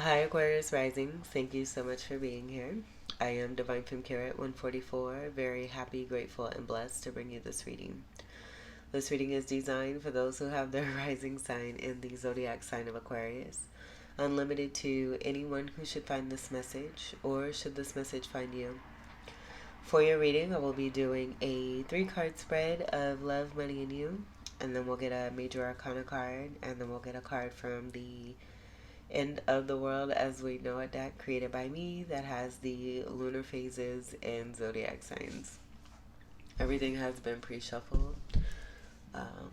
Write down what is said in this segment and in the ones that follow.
Hi, Aquarius Rising. Thank you so much for being here. I am Divine Femme Carrot 144. Very happy, grateful, and blessed to bring you this reading. This reading is designed for those who have their rising sign in the zodiac sign of Aquarius. Unlimited to anyone who should find this message, or should this message find you. For your reading, I will be doing a 3-card spread of love, money, and you. And then we'll get a major arcana card, and then we'll get a card from the End of the World as We Know It deck created by me that has the lunar phases and zodiac signs. Everything has been pre-shuffled.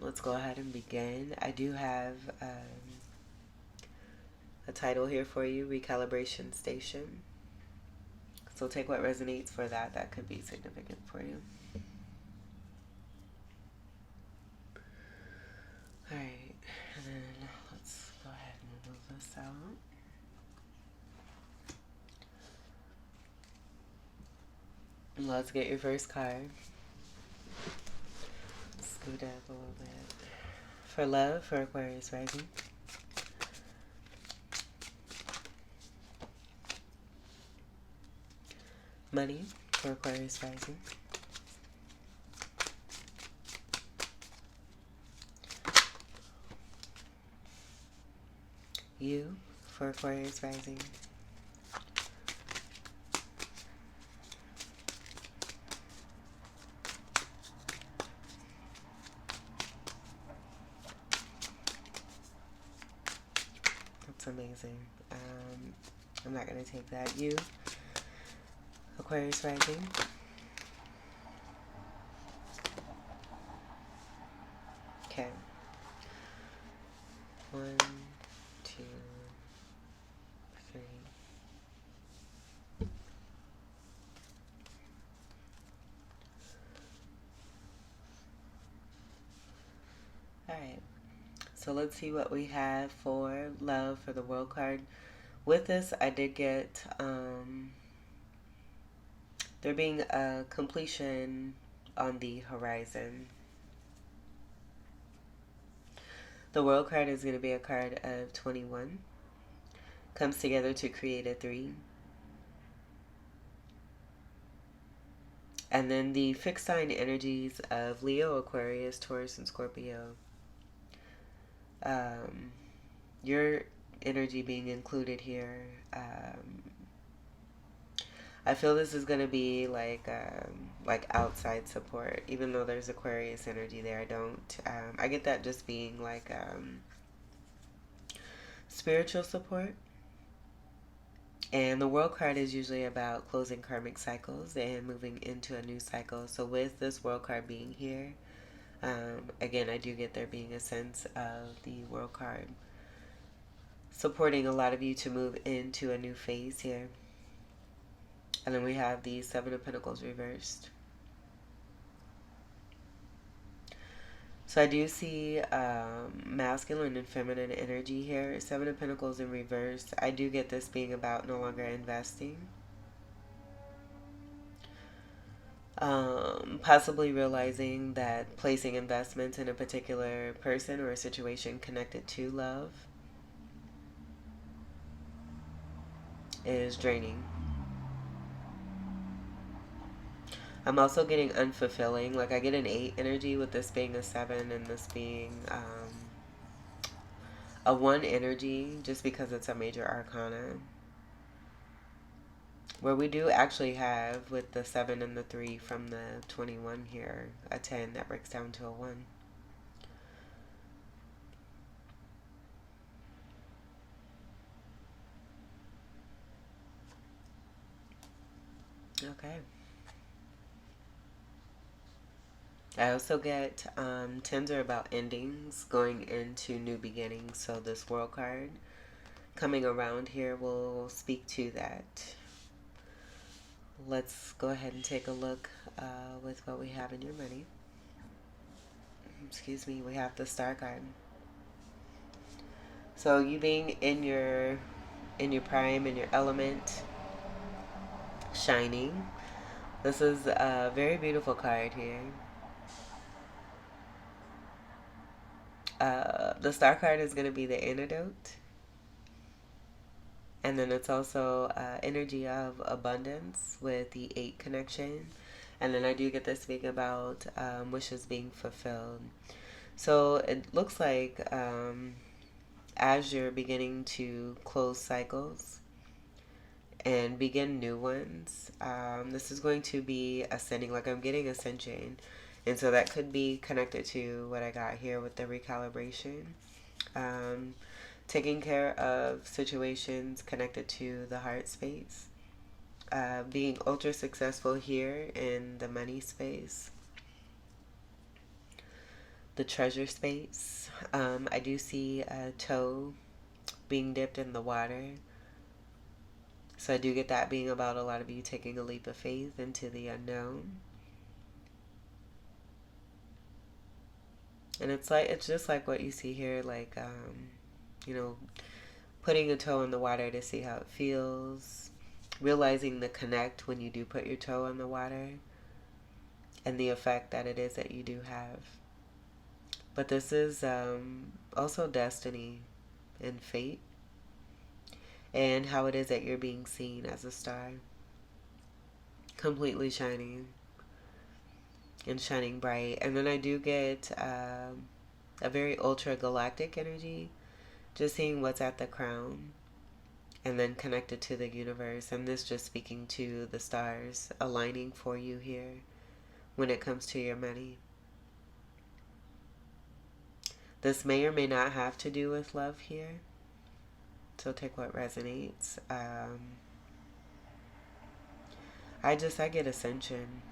Let's go ahead and begin. I do have a title here for you, Recalibration Station. So take what resonates for that. That could be significant for you. Alright, and then let's go ahead and move this out. Let's get your first card. Scoot up a little bit. For love, for Aquarius Rising. Money, for Aquarius Rising. You, for Aquarius Rising. That's amazing. I'm not going to take that. You, Aquarius Rising. Okay. 1, 2, 3. Alright. So let's see what we have for love for the World card. With this, I did get there being a completion on the horizon. The World card is going to be a card of 21. Comes together to create a 3. And then the fixed sign energies of Leo, Aquarius, Taurus, and Scorpio. Your energy being included here. I feel this is going to be like outside support, even though there's Aquarius energy there. I don't. I get that just being like spiritual support. And the World card is usually about closing karmic cycles and moving into a new cycle. So with this World card being here, again, I do get there being a sense of the World card supporting a lot of you to move into a new phase here. And then we have the 7 of Pentacles reversed. So I do see masculine and feminine energy here. 7 of Pentacles in reverse. I do get this being about no longer investing. Possibly realizing that placing investments in a particular person or a situation connected to love is draining. I'm also getting unfulfilling. Like I get an 8 energy with this being a 7 and this being a 1 energy just because it's a major arcana. Where we do actually have with the 7 and the 3 from the 21 here, a 10 that breaks down to a 1. Okay. I also get 10s are about endings, going into new beginnings. So this World card coming around here will speak to that. Let's go ahead and take a look with what we have in your money. Excuse me, we have the Star card. So you being in your prime, in your element, shining. This is a very beautiful card here. The Star card is going to be the antidote. And then it's also energy of abundance with the 8 connection. And then I do get this speaking about wishes being fulfilled. So it looks like as you're beginning to close cycles and begin new ones, this is going to be ascending. Like I'm getting ascension. And so that could be connected to what I got here with the recalibration. Taking care of situations connected to the heart space. Being ultra successful here in the money space. The treasure space. I do see a toe being dipped in the water. So I do get that being about a lot of you taking a leap of faith into the unknown. And it's just like what you see here, like putting a toe in the water to see how it feels, realizing the connect when you do put your toe in the water, and the effect that it is that you do have. But this is also destiny and fate, and how it is that you're being seen as a star, completely shining and shining bright. And then I do get a very ultra galactic energy, just seeing what's at the crown and then connected to the universe. And this just speaking to the stars aligning for you here when it comes to your money. This may or may not have to do with love here, so take what resonates. I get ascension.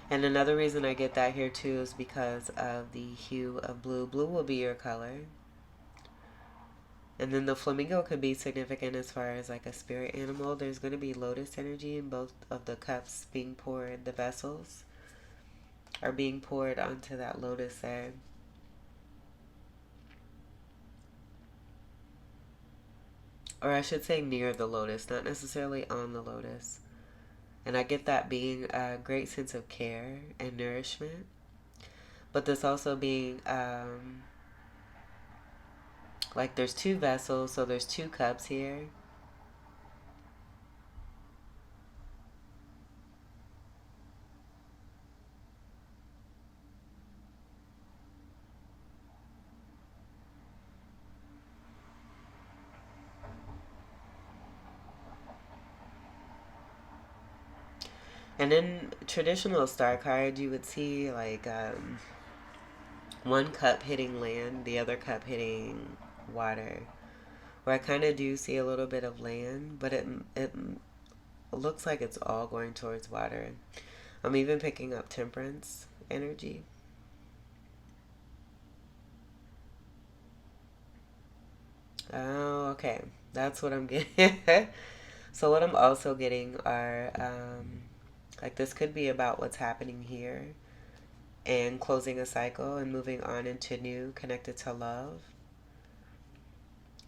And another reason I get that here too is because of the hue of blue. Blue will be your color. And then the flamingo could be significant as far as like a spirit animal. There's going to be lotus energy in both of the cups being poured. The vessels are being poured onto that lotus there. Or I should say near the lotus, not necessarily on the lotus. And I get that being a great sense of care and nourishment. But this also being like there's 2 vessels, so there's 2 cups here. And in traditional star cards, you would see like one cup hitting land, the other cup hitting water. Where I kind of do see a little bit of land, but it looks like it's all going towards water. I'm even picking up temperance energy. Oh, okay. That's what I'm getting. So what I'm also getting are like this could be about what's happening here and closing a cycle and moving on into new, connected to love.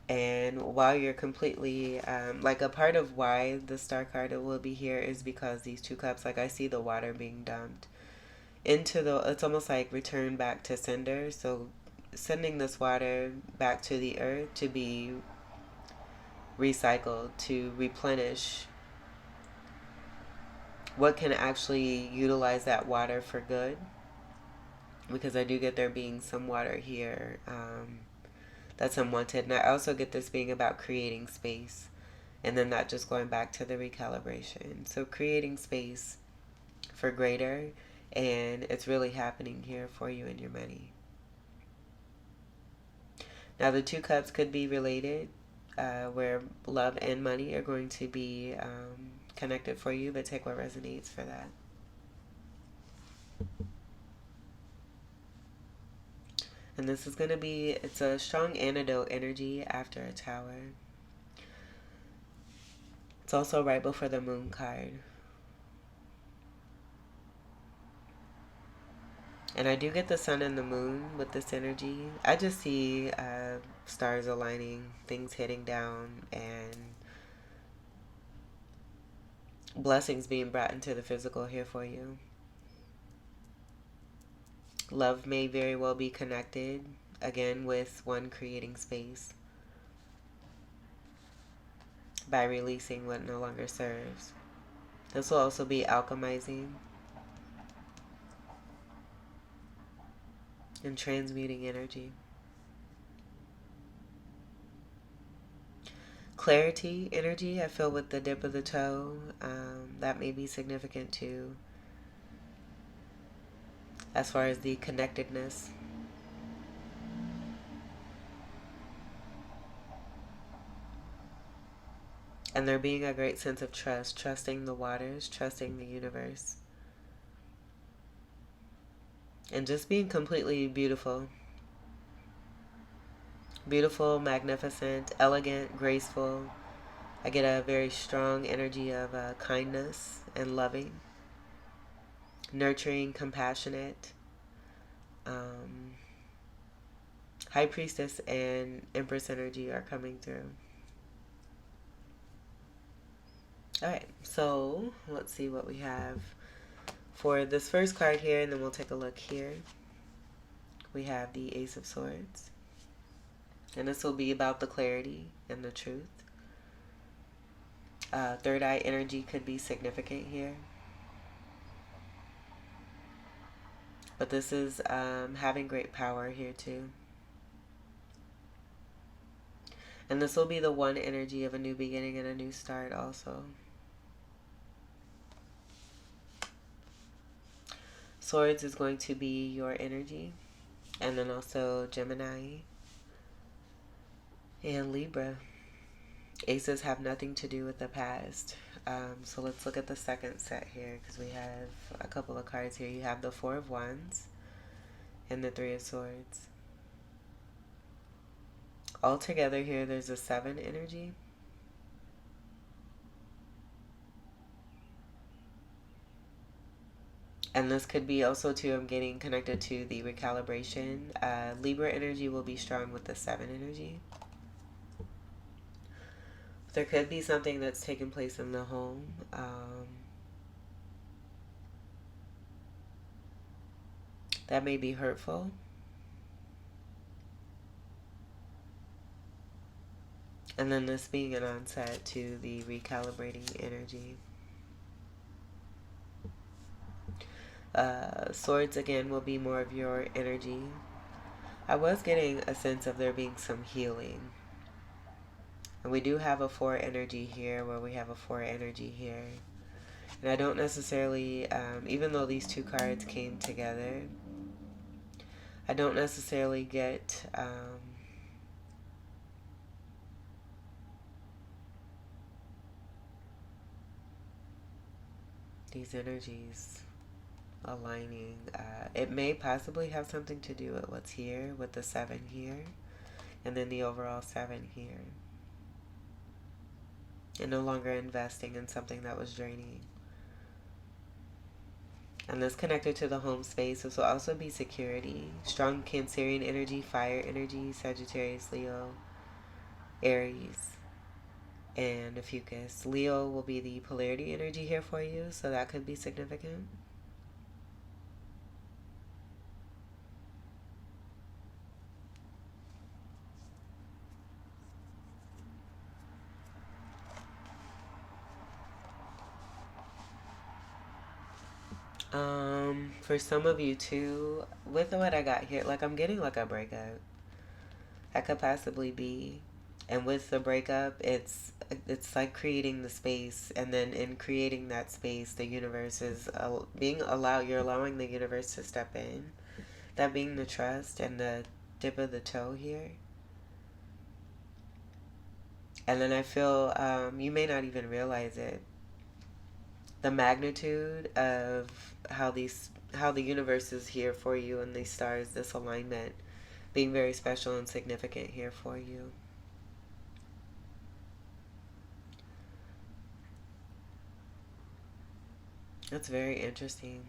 And while you're completely like a part of why the star card will be here is because these 2 cups, like I see the water being dumped into the, it's almost like return back to sender. So sending this water back to the earth to be recycled, to replenish what can actually utilize that water for good. Because I do get there being some water here that's unwanted. And I also get this being about creating space. And then that just going back to the recalibration. So creating space for greater. And it's really happening here for you and your money. Now the 2 cups could be related. Where love and money are going to be connected for you. But take what resonates for that. And this is going to be, it's a strong antidote energy after a tower. It's also right before the moon card. And I do get the sun and the moon with this energy. I just see stars aligning, things hitting down, and blessings being brought into the physical here for you. Love may very well be connected again with one creating space by releasing what no longer serves. This will also be alchemizing and transmuting energy. Clarity energy, I feel with the dip of the toe, that may be significant too, as far as the connectedness. And there being a great sense of trust, trusting the waters, trusting the universe. And just being completely beautiful. Beautiful, magnificent, elegant, graceful. I get a very strong energy of kindness and loving, nurturing, compassionate. High Priestess and Empress energy are coming through. Alright, so let's see what we have for this first card here, and then we'll take a look here. We have the Ace of Swords. And this will be about the clarity and the truth. Third eye energy could be significant here. But this is having great power here too. And this will be the one energy of a new beginning and a new start also. Swords is going to be your energy. And then also Gemini and Libra. Aces have nothing to do with the past. So let's look at the second set here, because we have a couple of cards here. You have the Four of Wands and the Three of Swords. All together here, there's a 7 energy. And this could be also too, I'm getting connected to the recalibration. Libra energy will be strong with the 7 energy. There could be something that's taking place in the home. That may be hurtful. And then this being an onset to the recalibrating energy. Swords again will be more of your energy. I was getting a sense of there being some healing. And we do have a 4 energy here, where we have a 4 energy here. And I don't necessarily, even though these two cards came together, I don't necessarily get these energies aligning. It may possibly have something to do with what's here, with the 7 here, and then the overall 7 here. And no longer investing in something that was draining. And this connected to the home space. This will also be security. Strong Cancerian energy, fire energy, Sagittarius, Leo, Aries, and a Fucus. Leo will be the polarity energy here for you, so that could be significant. For some of you too, with what I got here, like I'm getting like a breakup. That could possibly be. And with the breakup, it's like creating the space, and then in creating that space, the universe is you're allowing the universe to step in. That being the trust and the dip of the toe here. And then I feel, you may not even realize it, the magnitude of how the universe is here for you, and these stars, this alignment being very special and significant here for you. That's very interesting.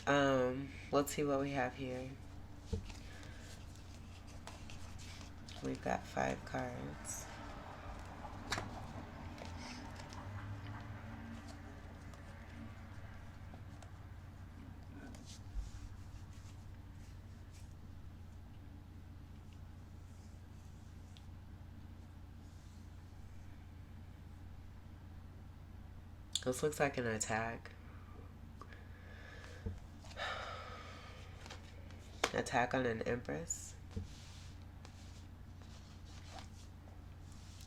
Let's see what we have here. We've got 5 cards. This looks like an attack. Attack on an empress.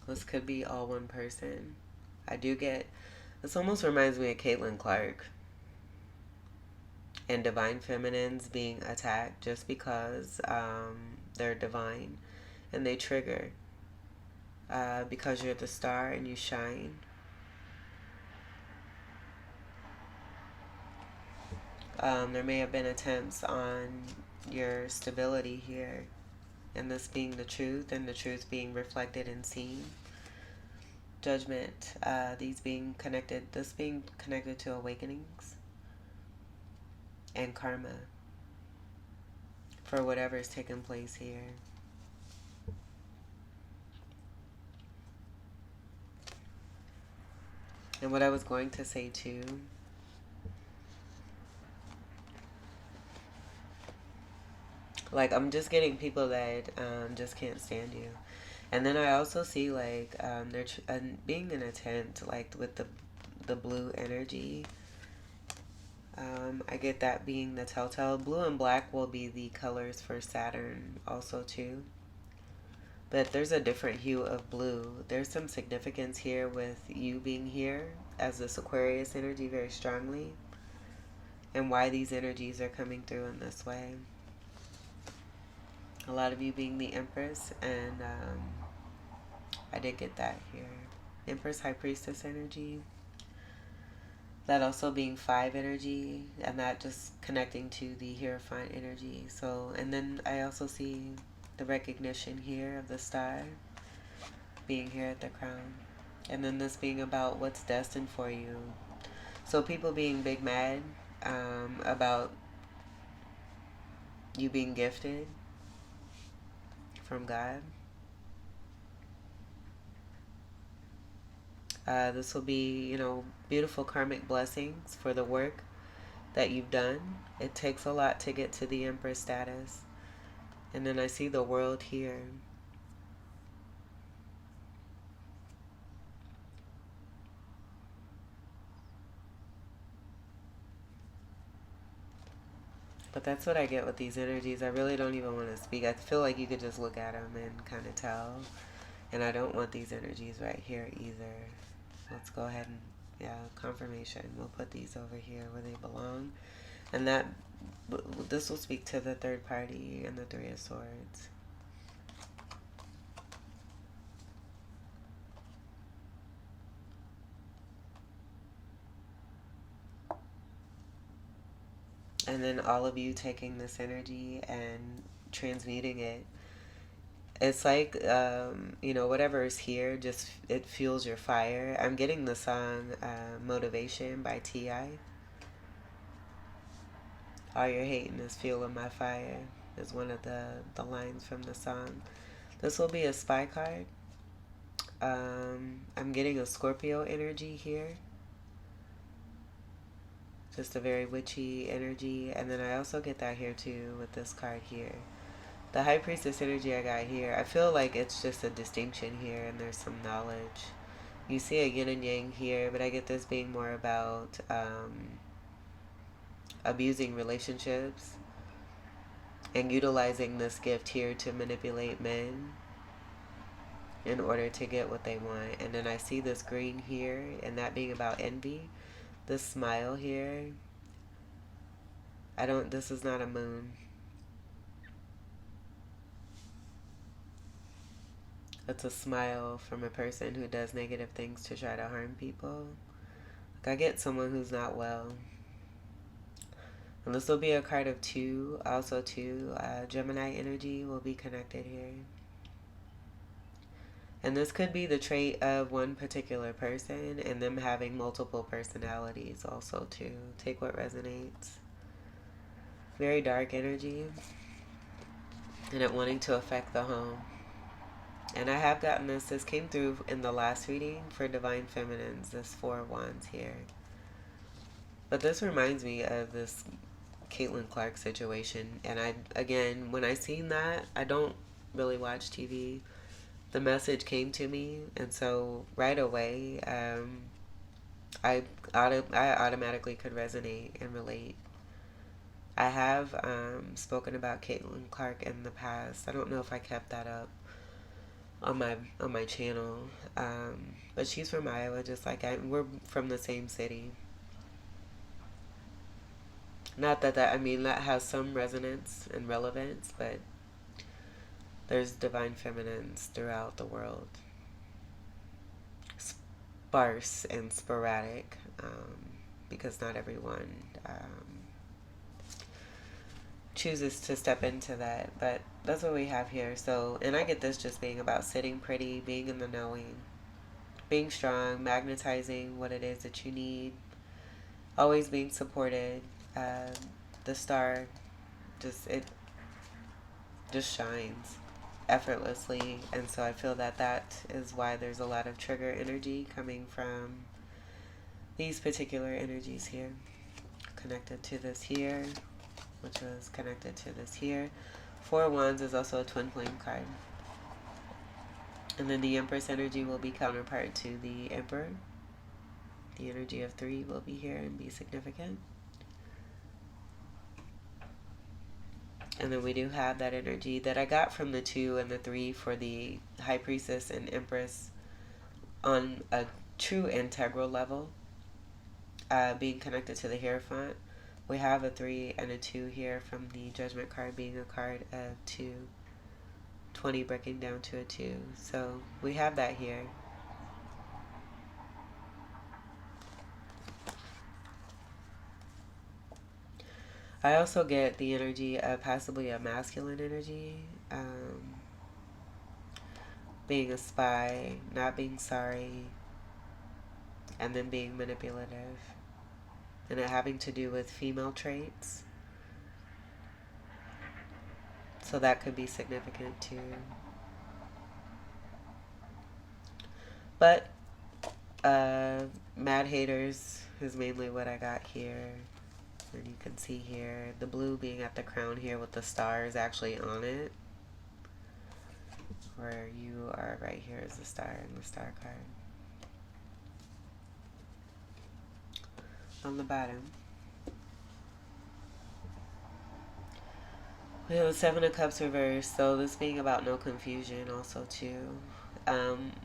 This could be all one person. I do get... This almost reminds me of Caitlin Clark. And divine feminines being attacked just because they're divine. And they trigger. Because you're the star and you shine. There may have been attempts on your stability here, and this being the truth, and the truth being reflected and seen. Judgment, this being connected to awakenings and karma for whatever's taken place here. And what I was going to say too, like, I'm just getting people that just can't stand you. And then I also see, like, there being an attempt, like, with the blue energy. I get that being the telltale. Blue and black will be the colors for Saturn also, too. But there's a different hue of blue. There's some significance here with you being here as this Aquarius energy very strongly. And why these energies are coming through in this way. A lot of you being the Empress, and I did get that here. Empress, High Priestess energy. That also being 5 energy, and that just connecting to the Hierophant energy. So, and then I also see the recognition here of the star being here at the crown. And then this being about what's destined for you. So people being big mad about you being gifted from God. This will be, you know, beautiful karmic blessings for the work that you've done. It takes a lot to get to the Empress status. And then I see the world here. But that's what I get with these energies. I really don't even want to speak. I feel like you could just look at them and kind of tell. And I don't want these energies right here either. Let's go ahead and, yeah, confirmation. We'll put these over here where they belong. And that, this will speak to the third party and the Three of Swords. And then all of you taking this energy and transmuting it. It's like, you know, whatever is here, just, it fuels your fire. I'm getting the song Motivation by T.I. All you're hating is fueling my fire is one of the lines from the song. This will be a spy card. I'm getting a Scorpio energy here. Just a very witchy energy. And then I also get that here too with this card here. The High Priestess energy I got here, I feel like it's just a distinction here and there's some knowledge. You see a yin and yang here, but I get this being more about abusing relationships and utilizing this gift here to manipulate men in order to get what they want. And then I see this green here, and that being about envy. This smile here, this is not a moon. It's a smile from a person who does negative things to try to harm people. Like, I get someone who's not well. And this will be a card of 2. Also 2, Gemini energy will be connected here. And this could be the trait of one particular person and them having multiple personalities also too. Take what resonates. Very dark energy. And it wanting to affect the home. And I have gotten this. This came through in the last reading for Divine Feminines. This 4 of Wands here. But this reminds me of this Caitlin Clark situation. And again, when I seen that, I don't really watch TV. The message came to me, and so right away, I I automatically could resonate and relate. I have spoken about Caitlin Clark in the past. I don't know if I kept that up on my channel, but she's from Iowa, just like we're from the same city. Not that I mean that has some resonance and relevance, but there's divine feminines throughout the world, sparse and sporadic, because not everyone chooses to step into that. But that's what we have here. So, and I get this just being about sitting pretty, being in the knowing, being strong, magnetizing what it is that you need, always being supported. Um, the star it just shines effortlessly, and so I feel that that is why there's a lot of trigger energy coming from these particular energies here, connected to this here, which was connected to this here. Four of Wands is also a twin flame card, and then the Empress energy will be counterpart to the Emperor. The energy of 3 will be here and be significant. And then we do have that energy that I got from the 2 and the 3 for the High Priestess and Empress on a true integral level, being connected to the Hierophant. We have a 3 and a 2 here from the Judgment card being a card of 2, 20 breaking down to a 2. So we have that here. I also get the energy of possibly a masculine energy, being a spy, not being sorry, and then being manipulative, and it having to do with female traits. So that could be significant too. But mad haters is mainly what I got here. And you can see here the blue being at the crown here with the stars actually on it. Where you are right here is the star and the star card. On the bottom, we have the 7 of Cups reversed, so this being about no confusion also too.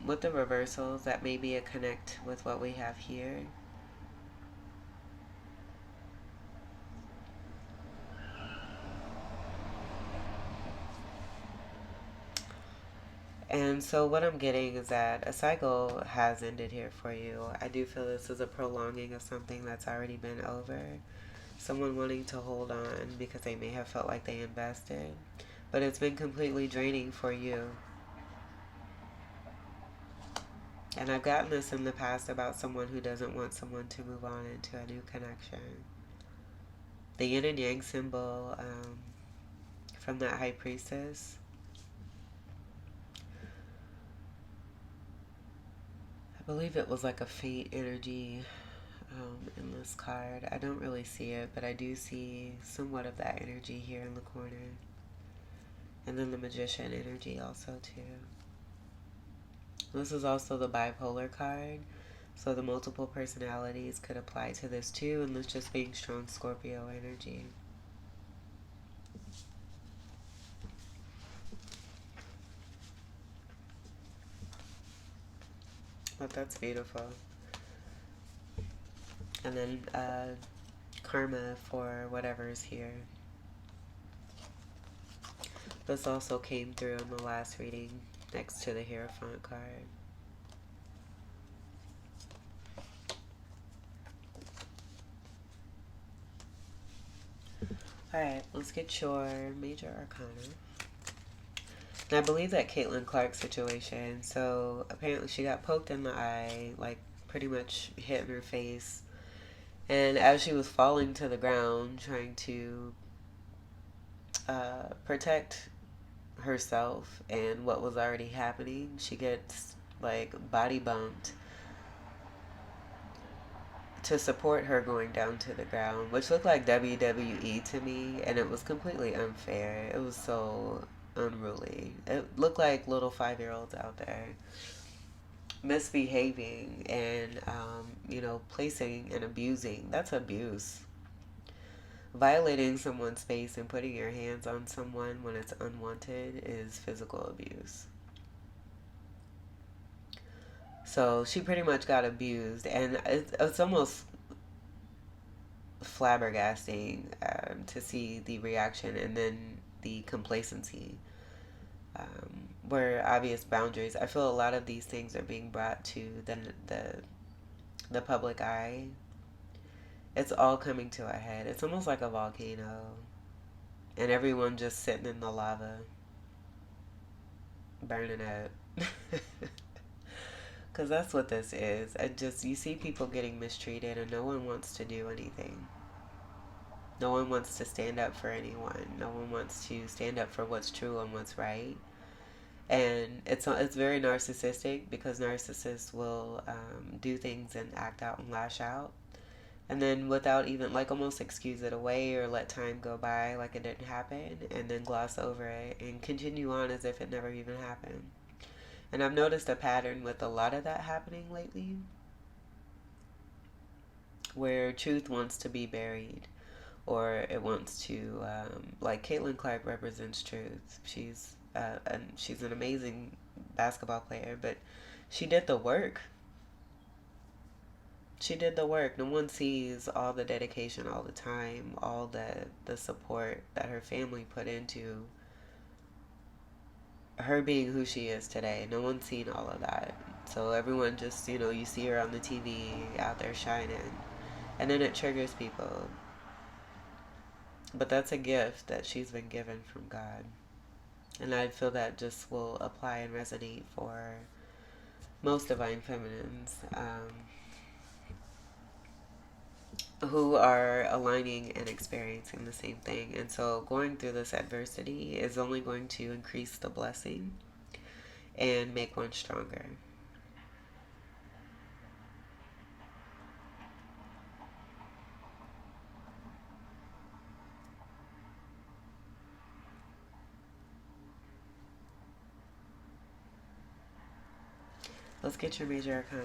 With the reversals, that may be a connect with what we have here. And so what I'm getting is that a cycle has ended here for you. I do feel this is a prolonging of something that's already been over. Someone wanting to hold on because they may have felt like they invested, but it's been completely draining for you. And I've gotten this in the past about someone who doesn't want someone to move on into a new connection. The yin and yang symbol from that High Priestess. I believe it was like a fate energy in this card. I don't really see it, but I do see somewhat of that energy here in the corner. And then the Magician energy also too. This is also the bipolar card, so the multiple personalities could apply to this too, and this just being strong Scorpio energy. But that's beautiful. And then karma for whatever's here. This also came through in the last reading next to the Hierophant card. Alright, let's get your major arcana. And I believe that Caitlin Clark situation, so apparently she got poked in the eye, like pretty much hit in her face. And as she was falling to the ground, trying to protect herself and what was already happening, she gets like body bumped to support her going down to the ground, which looked like WWE to me, and it was completely unfair. It was so unruly. It looked like little 5-year-olds out there. misbehaving and, placing and abusing. That's abuse. Violating someone's space and putting your hands on someone when it's unwanted is physical abuse. So she pretty much got abused, and it's almost flabbergasting to see the reaction and then the complacency. Where obvious boundaries. I feel a lot of these things are being brought to the public eye. It's all coming to a head. It's almost like a volcano, and everyone just sitting in the lava, burning up. Because that's what this is. You see people getting mistreated, and no one wants to do anything. No one wants to stand up for anyone. No one wants to stand up for what's true and what's right. And it's very narcissistic, because narcissists will do things and act out and lash out, and then without even, like, almost excuse it away or let time go by like it didn't happen, and then gloss over it and continue on as if it never even happened. And I've noticed a pattern with a lot of that happening lately, where truth wants to be buried, or it wants to, like, Caitlin Clark represents truth. She's an amazing basketball player, but she did the work. She did the work. No one sees all the dedication, all the time, all the support that her family put into her being who she is today. No one's seen all of that. So everyone just, you see her on the TV out there shining, and then it triggers people. But that's a gift that she's been given from God. And I feel that just will apply and resonate for most divine feminines who are aligning and experiencing the same thing. And so going through this adversity is only going to increase the blessing and make one stronger. Let's get your major arcana.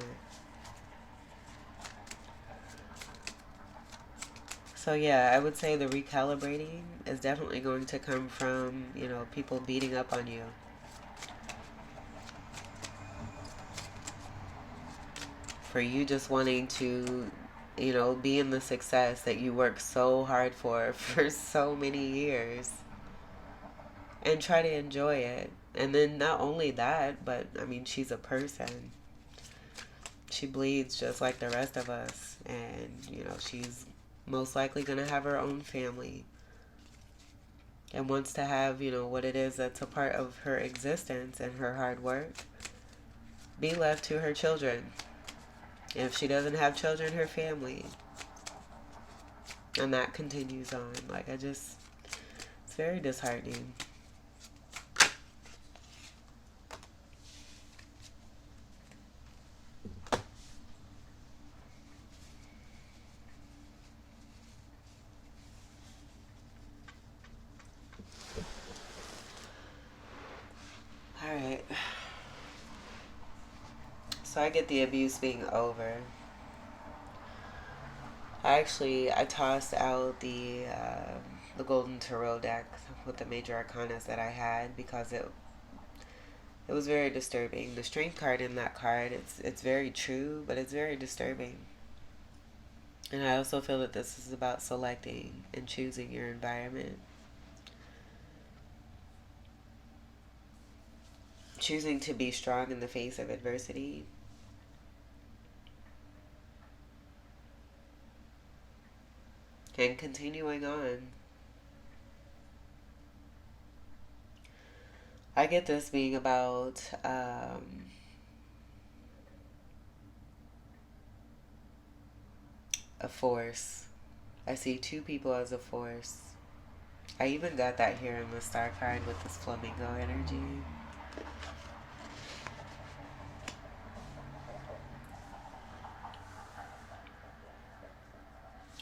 So yeah, I would say the recalibrating is definitely going to come from, people beating up on you. For you just wanting to, be in the success that you worked so hard for so many years. And try to enjoy it. And then not only that, but, she's a person. She bleeds just like the rest of us. And, she's most likely going to have her own family. And wants to have, what it is that's a part of her existence and her hard work be left to her children. If she doesn't have children, her family. And that continues on. It's very disheartening. Alright. So I get the abuse being over. I tossed out the Golden Tarot deck with the major arcanas that I had, because it was very disturbing. The Strength card in that card, it's very true, but it's very disturbing. And I also feel that this is about selecting and choosing your environment. Choosing to be strong in the face of adversity. And continuing on. I get this being about a force. I see two people as a force. I even got that here in the star card with this flamingo energy.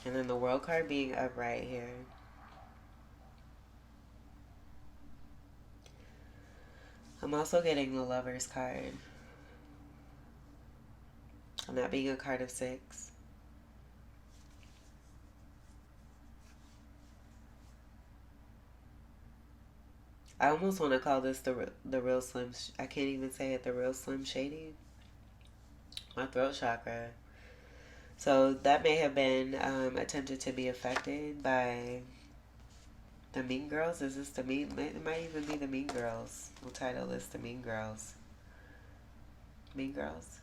And then the World card being upright here. I'm also getting the Lovers card. And that being a card of 6. I almost want to call this the real Slim. I can't even say it. The real Slim Shady. My throat chakra. So that may have been attempted to be affected by the Mean Girls. Is this the Mean? It might even be the Mean Girls. We'll title this the Mean Girls. Mean Girls.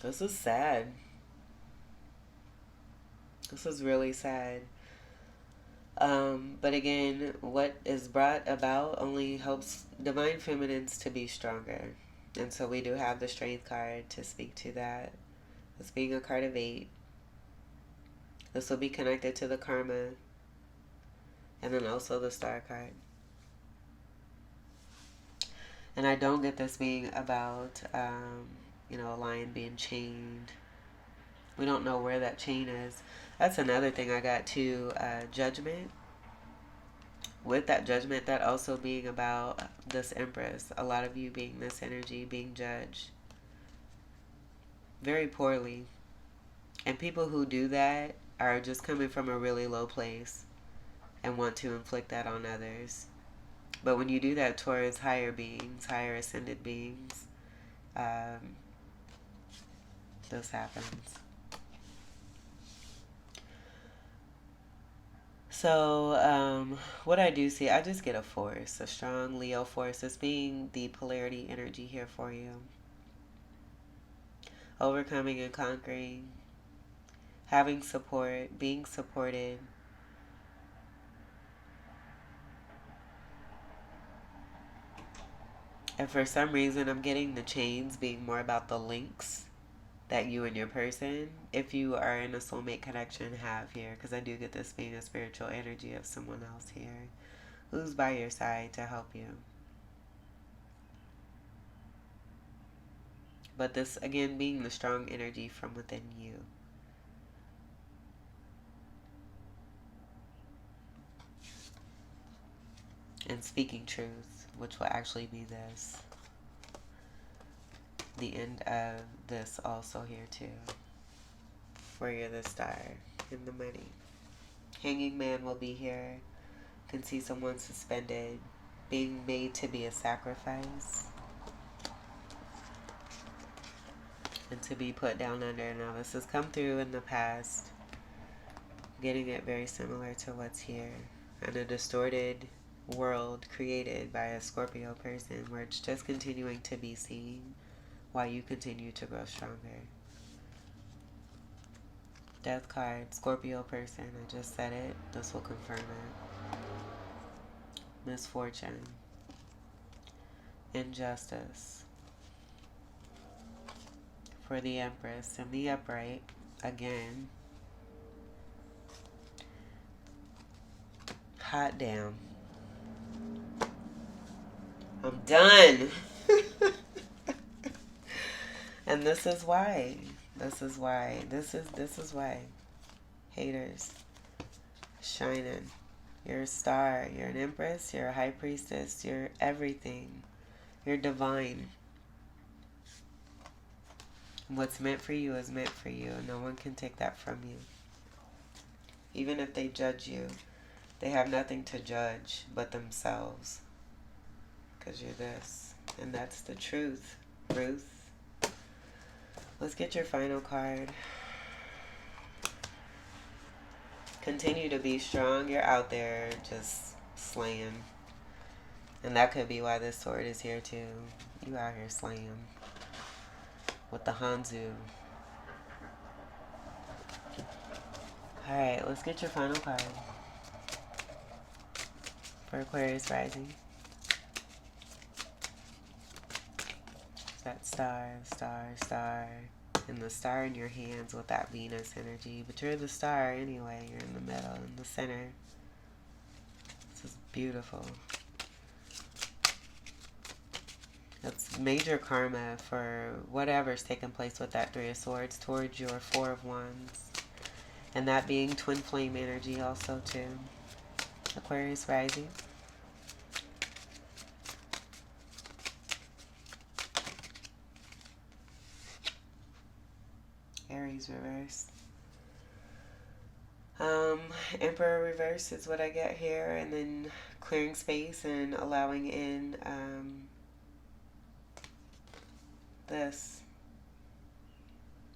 This is sad. This is really sad. But again, what is brought about only helps divine feminines to be stronger. And so we do have the Strength card to speak to that. This being a card of 8. This will be connected to the Karma. And then also the Star card. And I don't get this being about, a lion being chained. We don't know where that chain is. That's another thing I got too. Judgment. With that judgment, that also being about this Empress. A lot of you being this energy, being judged very poorly. And people who do that are just coming from a really low place and want to inflict that on others. But when you do that towards higher beings, higher ascended beings, this happens. So, what I do see, I just get a force, a strong Leo force. This being the polarity energy here for you. Overcoming and conquering. Having support, being supported. And for some reason, I'm getting the chains being more about the links that you and your person, if you are in a soulmate connection, have here. Because I do get this being a spiritual energy of someone else here who's by your side to help you. But this, again, being the strong energy from within you. And speaking truth, which will actually be this. The end of this also here too. Where you're the star in the money. Hanging man will be here. Can see someone suspended, being made to be a sacrifice. And to be put down under. Now this has come through in the past. Getting it very similar to what's here. And a distorted world created by a Scorpio person where it's just continuing to be seen while you continue to grow stronger. Death card, Scorpio person, I just said it. This will confirm it. Misfortune. Injustice. For the Empress and the upright, again. Hot damn. I'm done. And this is why. This is why. This is why. Haters. Shining. You're a star. You're an empress. You're a high priestess. You're everything. You're divine. What's meant for you is meant for you. No one can take that from you. Even if they judge you, they have nothing to judge but themselves. Because you're this. And that's the truth, Ruth. Let's get your final card. Continue to be strong. You're out there just slaying. And that could be why this sword is here too. You out here slaying. With the Hanzu. Alright, let's get your final card. For Aquarius rising. That star, and the star in your hands with that Venus energy. But you're the star anyway. You're in the middle, in the center. This is beautiful. That's major karma for whatever's taking place with that 3 of Swords towards your 4 of Wands. And that being twin flame energy also too. Aquarius rising. Aries reverse. Emperor reverse is what I get here, and then clearing space and allowing in this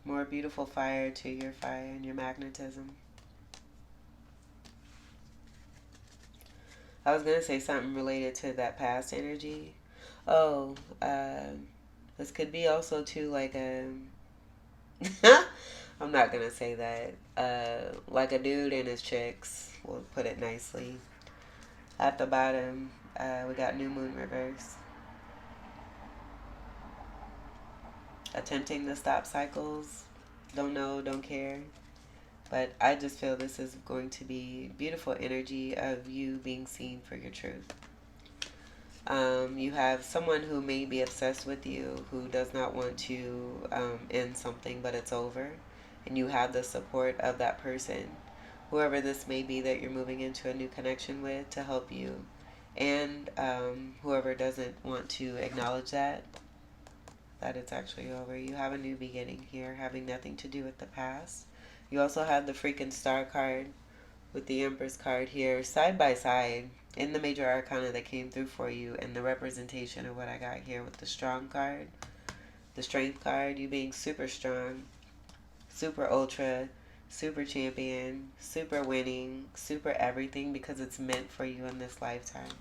more beautiful fire to your fire and your magnetism. I was gonna say something related to that past energy. Oh, this could be also too like a I'm not gonna say that. Like a dude and his chicks. We'll put it nicely. At the bottom, we got new moon reverse. Attempting to stop cycles. Don't know, don't care. But I just feel this is going to be beautiful energy of you being seen for your truth. You have someone who may be obsessed with you, who does not want to end something, but it's over. And you have the support of that person, whoever this may be that you're moving into a new connection with, to help you. And whoever doesn't want to acknowledge that it's actually over. You have a new beginning here, having nothing to do with the past. You also have the freaking star card with the Empress card here, side by side, in the major arcana that came through for you, and the representation of what I got here with the strong card, the strength card, you being super strong, super ultra, super champion, super winning, super everything, because it's meant for you in this lifetime.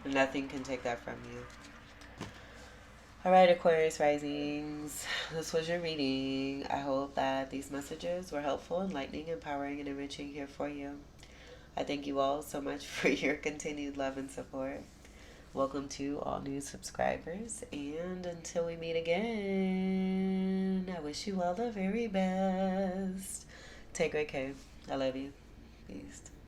Nothing can take that from you. Alright, Aquarius risings, this was your reading. I hope that these messages were helpful, enlightening, empowering, and enriching here for you. I thank you all so much for your continued love and support. Welcome to all new subscribers, and until we meet again, I wish you all the very best. Take great care. I love you. Peace.